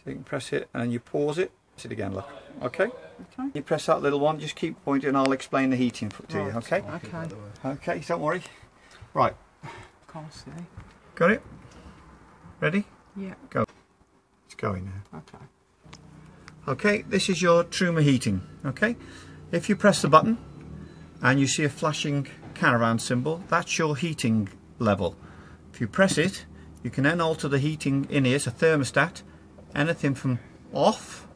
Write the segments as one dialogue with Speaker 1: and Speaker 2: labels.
Speaker 1: So you can press it and you pause it. Press it again, look. Okay? Okay. You press that little one, just keep pointing and I'll explain the heating to you, okay?
Speaker 2: Okay.
Speaker 1: Okay, don't worry. Right.
Speaker 2: Can't see.
Speaker 1: Got it? Ready?
Speaker 2: Yeah.
Speaker 1: Go. It's going now.
Speaker 2: Okay.
Speaker 1: Okay, this is your Truma heating, okay? If you press the button and you see a flashing caravan symbol, that's your heating level. If you press it, you can then alter the heating in here. It's a thermostat, anything from off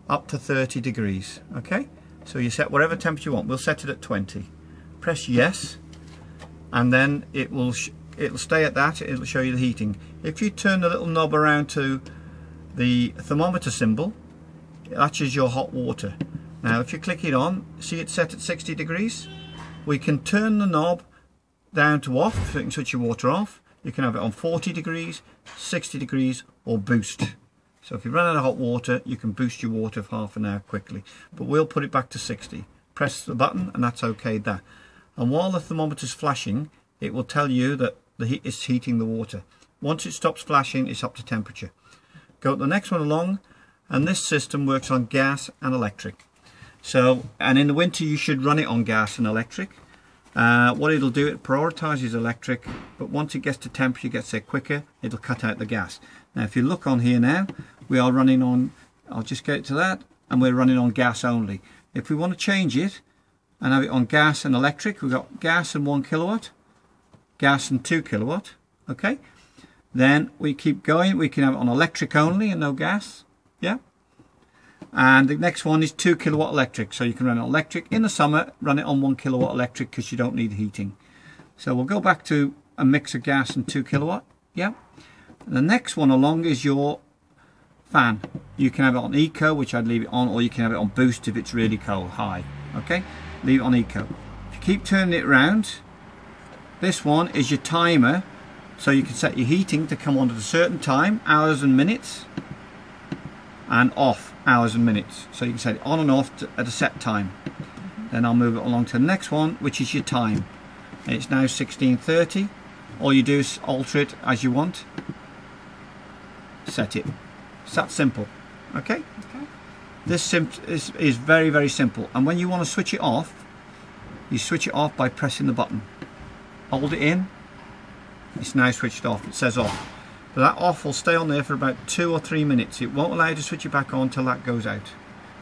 Speaker 1: up to 30 degrees, okay? So you set whatever temperature you want. We'll set it at 20. Press yes, and then it'll stay at that. It'll show you the heating. If you turn the little knob around to the thermometer symbol, that's your hot water. Now if you click it on, see it's set at 60 degrees. We can turn the knob down to off, so you can switch your water off. You can have it on 40 degrees, 60 degrees, or boost. So if you run out of hot water, you can boost your water for half an hour quickly. But we'll put it back to 60. Press the button and that's okay there. And while the thermometer's flashing, it will tell you that the heat is heating the water. Once it stops flashing, it's up to temperature. Go to the next one along, and this system works on gas and electric. So, and in the winter you should run it on gas and electric. What it'll do, it prioritises electric, but once it gets to temperature, gets there quicker, it'll cut out the gas. Now if you look on here now, we are running on, I'll just get to that, and we're running on gas only. If we want to change it and have it on gas and electric, we've got gas and 1 kilowatt, gas and 2 kilowatt, okay? Then we keep going, we can have it on electric only and no gas, yeah? And the next one is 2 kilowatt electric, so you can run it on electric. In the summer, run it on 1 kilowatt electric because you don't need heating. So we'll go back to a mix of gas and 2 kilowatt, yeah? And the next one along is your fan. You can have it on eco, which I'd leave it on, or you can have it on boost if it's really cold, high, okay? Leave it on eco. If you keep turning it around, this one is your timer, so you can set your heating to come on at a certain time, hours and minutes, and off, hours and minutes. So you can set it on and off at a set time. Then I'll move it along to the next one, which is your time. It's now 16:30. All you do is alter it as you want. Set it. It's that simple. Okay? Okay. This is very, very simple. And when you want to switch it off, you switch it off by pressing the button. Hold it in. It's now switched off. It says off. But that off will stay on there for about 2 or 3 minutes. It won't allow you to switch it back on until that goes out.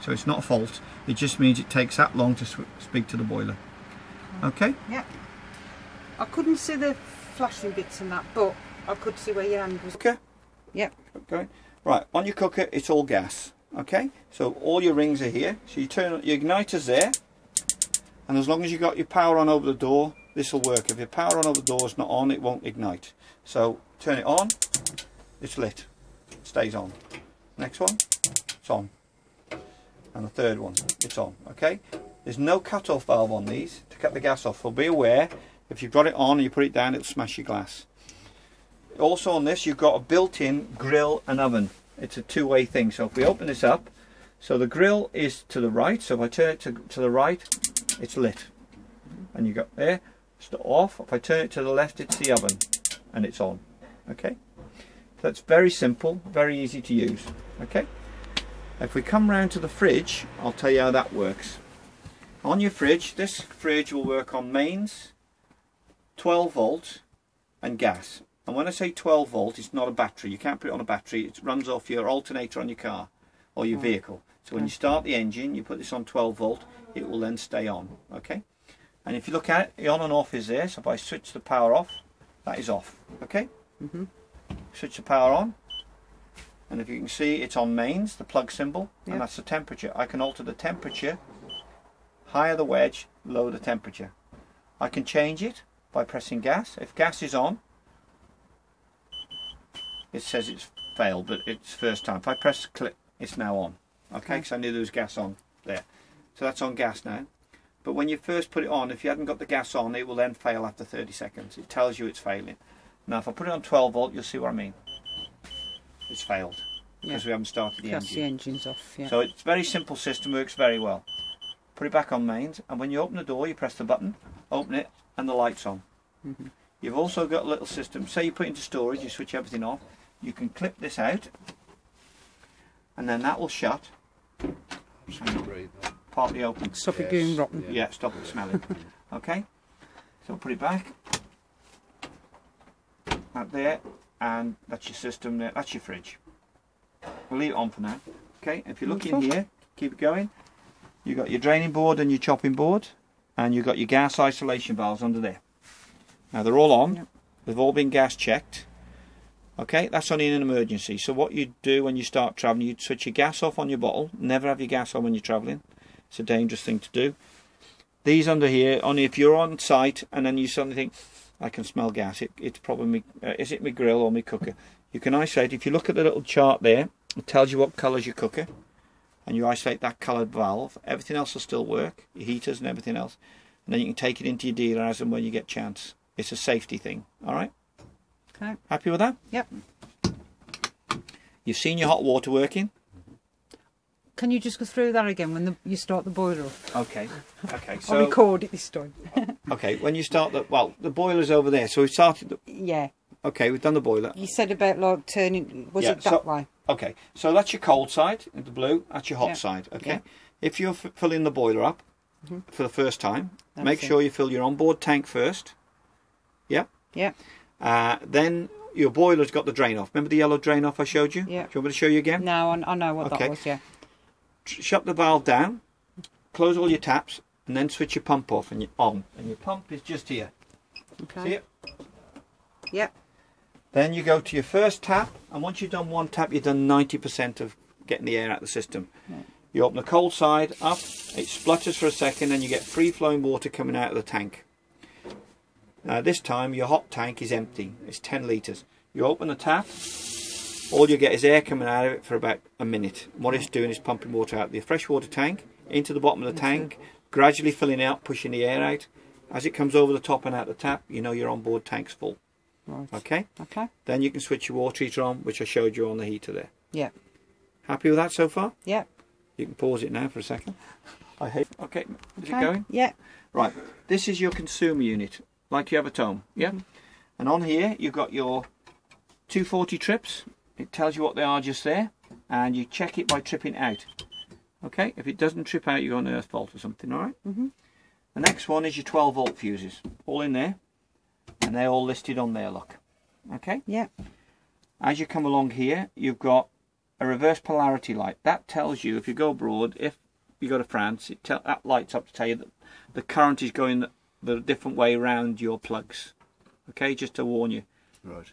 Speaker 1: So it's not a fault. It just means it takes that long to speak to the boiler. Okay?
Speaker 2: Yeah. I couldn't see the flashing bits and that, but I could see where your hand was.
Speaker 1: Okay.
Speaker 2: Yep.
Speaker 1: Okay. Right, on your cooker it's all gas. Okay? So all your rings are here. So you turn your igniter's there. And as long as you've got your power on over the door, this will work. If your power on over the door is not on, it won't ignite. So turn it on, it's lit, it stays on. Next one, it's on. And the third one, it's on, okay? There's no cut-off valve on these to cut the gas off, so be aware, if you've got it on and you put it down, it'll smash your glass. Also on this, you've got a built-in grill and oven. It's a two-way thing, so if we open this up, so the grill is to the right, so if I turn it to the right, it's lit. And you got there, it's off. If I turn it to the left, it's the oven, and it's on. Okay, so that's very simple, very easy to use. Okay, if we come round to the fridge, I'll tell you how that works. On your fridge, this fridge will work on mains, 12 volt, and gas. And when I say 12 volt, it's not a battery. You can't put it on a battery. It runs off your alternator on your car or your vehicle. So when you start the engine, you put this on 12 volt, it will then stay on. Okay. And if you look at it, the on and off is there. So if I switch the power off, that is off. Okay. Switch the power on, and if you can see, it's on mains, the plug symbol, and that's the temperature. I can alter the temperature, higher the wedge, lower the temperature. I can change it by pressing gas. If gas is on, it says it's failed, but it's first time. If I press click, it's now on. Okay, because I knew there was gas on there. So that's on gas now. But when you first put it on, if you hadn't got the gas on, it will then fail after 30 seconds. It tells you it's failing. Now if I put it on 12 volt, you'll see what I mean. It's failed because we haven't started the engine.
Speaker 2: The engine's off, yeah.
Speaker 1: So it's a very simple system, works very well. Put it back on mains, and when you open the door, you press the button, open it, and the light's on. You've also got a little system. Say you put it into storage, you switch everything off. You can clip this out, and then that will shut. Partly open.
Speaker 2: Stop it going rotten.
Speaker 1: Yeah, stop it smelling. Okay, so put it back. That there, and that's your system there. That's your fridge. We'll leave it on for now. Okay, if you look in here, keep it going. You've got your draining board and your chopping board, and you've got your gas isolation valves under there. Now they're all on. Yep. They've all been gas checked. Okay, that's only in an emergency. So what you do when you start travelling, you switch your gas off on your bottle. Never have your gas on when you're travelling. It's a dangerous thing to do. These under here, only if you're on site and then you suddenly think, I can smell gas. It's probably me, is it my grill or my cooker? You can isolate. If you look at the little chart there, it tells you what colour's your cooker, and you isolate that coloured valve. Everything else will still work, your heaters and everything else. And then you can take it into your dealer as and when you get chance. It's a safety thing. All right.
Speaker 2: Okay.
Speaker 1: Happy with that?
Speaker 2: Yep.
Speaker 1: You've seen your hot water working.
Speaker 2: Can you just go through that again when you start the boiler up?
Speaker 1: Okay. Okay.
Speaker 2: So I'll record it this time.
Speaker 1: Okay. When you start the boiler's over there. So we started.
Speaker 2: Yeah.
Speaker 1: Okay, we've done the boiler.
Speaker 2: You said about like turning. Was it that way?
Speaker 1: Okay. So that's your cold side, the blue. That's your hot side. Okay. Yeah. If you're filling the boiler up for the first time, make sure you fill your onboard tank first. Yeah.
Speaker 2: Yeah.
Speaker 1: Then your boiler's got the drain off. Remember the yellow drain off I showed you?
Speaker 2: Yeah.
Speaker 1: Do you want me to show you again?
Speaker 2: No, I know what that was. Yeah.
Speaker 1: Shut the valve down, close all your taps, and then switch your pump off and you're on. And your pump is just here.
Speaker 2: Okay.
Speaker 1: See it?
Speaker 2: Yep.
Speaker 1: Then you go to your first tap, and once you've done one tap, you've done 90% of getting the air out of the system. Right. You open the cold side up, it splutters for a second, then you get free-flowing water coming out of the tank. This time your hot tank is empty. It's 10 litres. You open the tap, all you get is air coming out of it for about a minute. What it's doing is pumping water out of the freshwater tank into the bottom of the tank, gradually filling out, pushing the air out. As it comes over the top and out the tap, you know your onboard tank's full.
Speaker 2: Right.
Speaker 1: Okay?
Speaker 2: Okay.
Speaker 1: Then you can switch your water heater on, which I showed you on the heater there.
Speaker 2: Yeah.
Speaker 1: Happy with that so far?
Speaker 2: Yeah.
Speaker 1: You can pause it now for a second. Okay, is it going?
Speaker 2: Yeah.
Speaker 1: Right, this is your consumer unit, like you have at home, yeah? And on here, you've got your 240 trips. It tells you what they are just there, and you check it by tripping out. Okay, if it doesn't trip out, you've got an earth fault or something, all right? The next one is your 12 volt fuses, all in there, and they're all listed on there, look. Okay?
Speaker 2: Yeah.
Speaker 1: As you come along here, you've got a reverse polarity light. That tells you, if you go abroad, if you go to France, that lights up to tell you that the current is going the different way around your plugs. Okay, just to warn you.
Speaker 3: Right.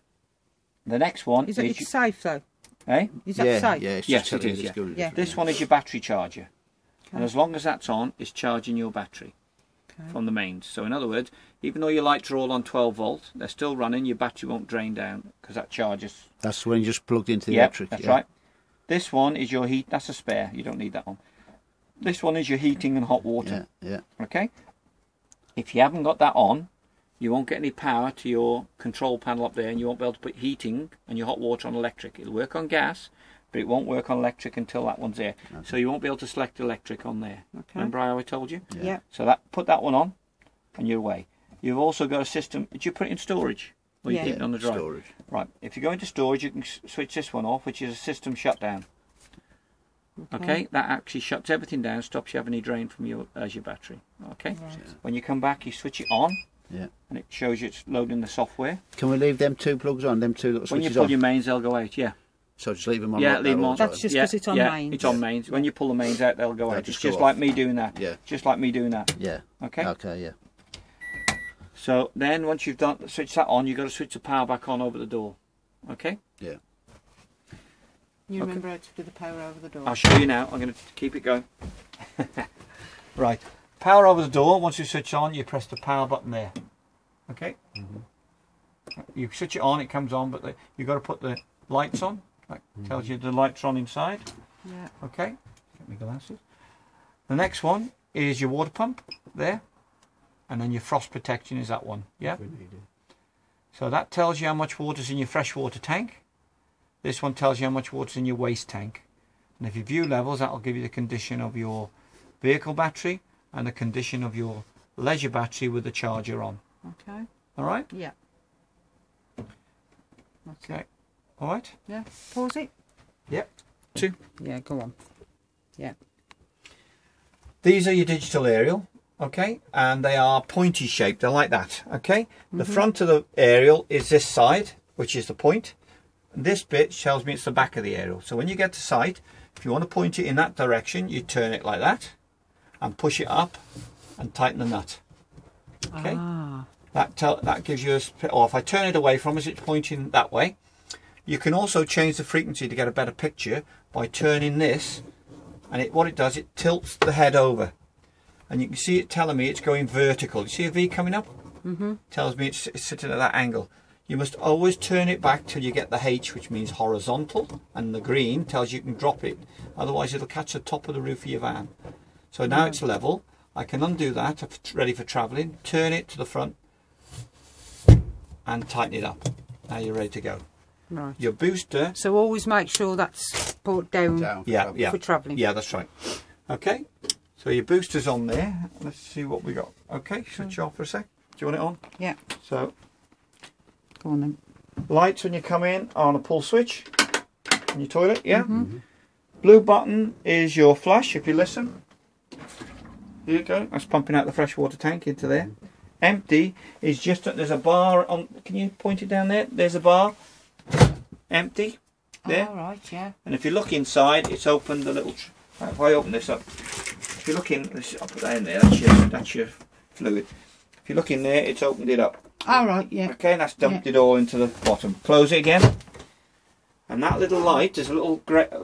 Speaker 1: The next one
Speaker 2: is it safe though?
Speaker 1: Eh?
Speaker 2: Is that safe?
Speaker 3: Yeah,
Speaker 1: yes, it is.
Speaker 2: Yeah.
Speaker 1: This one is your battery charger, and as long as that's on, it's charging your battery from the mains. So in other words, even though your lights are all on 12 volt, they're still running. Your battery won't drain down because that charges.
Speaker 3: That's when you just plugged into the electric.
Speaker 1: That's right. This one is your heat. That's a spare. You don't need that one. This one is your heating and hot water.
Speaker 3: Yeah.
Speaker 1: Okay. If you haven't got that on, you won't get any power to your control panel up there, and you won't be able to put heating and your hot water on electric. It'll work on gas, but it won't work on electric until that one's there. Okay. So you won't be able to select electric on there. Okay. Remember how I told you?
Speaker 2: Yeah.
Speaker 1: So put that one on, and you're away. You've also got a system. Did you put it in storage? Or you keep it on the drive?
Speaker 3: Storage.
Speaker 1: Right. If you go into storage, you can switch this one off, which is a system shutdown. Okay, that actually shuts everything down, stops you having any drain from your battery. Okay, when you come back, you switch it on.
Speaker 3: Yeah.
Speaker 1: And it shows you it's loading the software.
Speaker 3: Can we leave them two plugs on? Them two little switches on?
Speaker 1: When you pull your mains, they'll go out. Yeah.
Speaker 3: So just leave them on.
Speaker 1: Yeah,
Speaker 3: like
Speaker 1: leave them
Speaker 3: that
Speaker 1: on.
Speaker 2: That's just because it's on mains.
Speaker 1: It's on mains. When you pull the mains out, they'll go out. It's just
Speaker 3: go
Speaker 1: like
Speaker 3: off.
Speaker 1: me doing that.
Speaker 3: Yeah.
Speaker 1: Just like me doing that.
Speaker 3: Yeah.
Speaker 1: Okay.
Speaker 3: Okay. Yeah.
Speaker 1: So then, once you've switched that on, you've got to switch the power back on over the door. Okay.
Speaker 3: Yeah.
Speaker 2: You remember how to do the power over the door?
Speaker 1: I'll show you now. I'm going to keep it going. Right. Power over the door. Once you switch on, you press the power button there. Okay. You switch it on, it comes on, but you've got to put the lights on. That tells you the lights are on inside.
Speaker 2: Yeah.
Speaker 1: Okay. Get my glasses. The next one is your water pump there, and then your frost protection is that one. Yeah. So that tells you how much water's in your freshwater tank. This one tells you how much water's in your waste tank. And if you view levels, that'll give you the condition of your vehicle battery and the condition of your leisure battery with the charger on.
Speaker 2: Okay.
Speaker 1: All right?
Speaker 2: Yeah.
Speaker 1: Okay. All right?
Speaker 2: Yeah. Pause it.
Speaker 1: Yep. to.
Speaker 2: Yeah, go on. Yeah.
Speaker 1: These are your digital aerial, okay, and they are pointy shaped. They're like that, okay. The front of the aerial is this side, which is the point. And this bit tells me it's the back of the aerial. So when you get to site, if you want to point it in that direction, you turn it like that and push it up and tighten the nut. Okay.
Speaker 2: Ah.
Speaker 1: That gives you a, or if I turn it away from us, it's pointing that way. You can also change the frequency to get a better picture by turning this, and what it does, it tilts the head over, and you can see it telling me it's going vertical. You see a V coming up? Tells me it's sitting at that angle. You must always turn it back till you get the H, which means horizontal, and the green tells you can drop it, otherwise it'll catch the top of the roof of your van. So now it's level. I can undo that, it's ready for travelling, turn it to the front and tighten it up. Now you're ready to go.
Speaker 2: Right.
Speaker 1: Your booster.
Speaker 2: So always make sure that's put down
Speaker 1: Yeah.
Speaker 2: for travelling.
Speaker 1: Yeah, that's right. Okay, so your booster's on there. Let's see what we got. Okay, switch off for a sec. Do you want it on?
Speaker 2: Yeah.
Speaker 1: So,
Speaker 2: Go on then.
Speaker 1: lights when you come in are on a pull switch in your toilet, yeah? Blue button is your flush, if you listen. Here you go, that's pumping out the freshwater tank into there. Empty is just, there's a bar on, can you point it down there? There's a bar, empty, there.
Speaker 2: All right, yeah.
Speaker 1: And if you look inside, it's opened the little, if I open this up, if you look in, I'll put that in there, that's your fluid. If you look in there, it's opened it up.
Speaker 2: All right, yeah.
Speaker 1: Okay, and that's dumped it all into the bottom. Close it again. And that little light, there's a little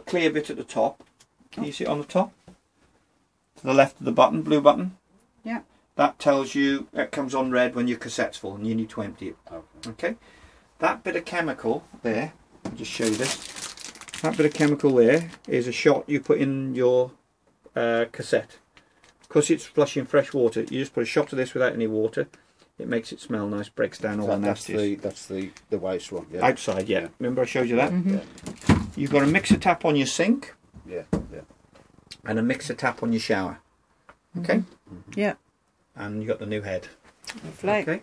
Speaker 1: clear bit at the top. Can you see it on the top? To the left of the button, blue button.
Speaker 2: Yeah.
Speaker 1: That tells you, it comes on red when your cassette's full and you need to empty it. Okay. That bit of chemical there, I'll just show you this. That bit of chemical there is a shot you put in your cassette. Because it's flushing fresh water, you just put a shot of this without any water. It makes it smell nice, breaks down all the nasties.
Speaker 3: That's the waste one. Yeah.
Speaker 1: Outside, yeah. Remember I showed you that?
Speaker 3: Yeah.
Speaker 1: You've got a mixer tap on your sink
Speaker 3: Yeah.
Speaker 1: and a mixer tap on your shower. Okay?
Speaker 2: Yeah.
Speaker 1: And you've got the new head.
Speaker 2: Lovely.
Speaker 1: Okay?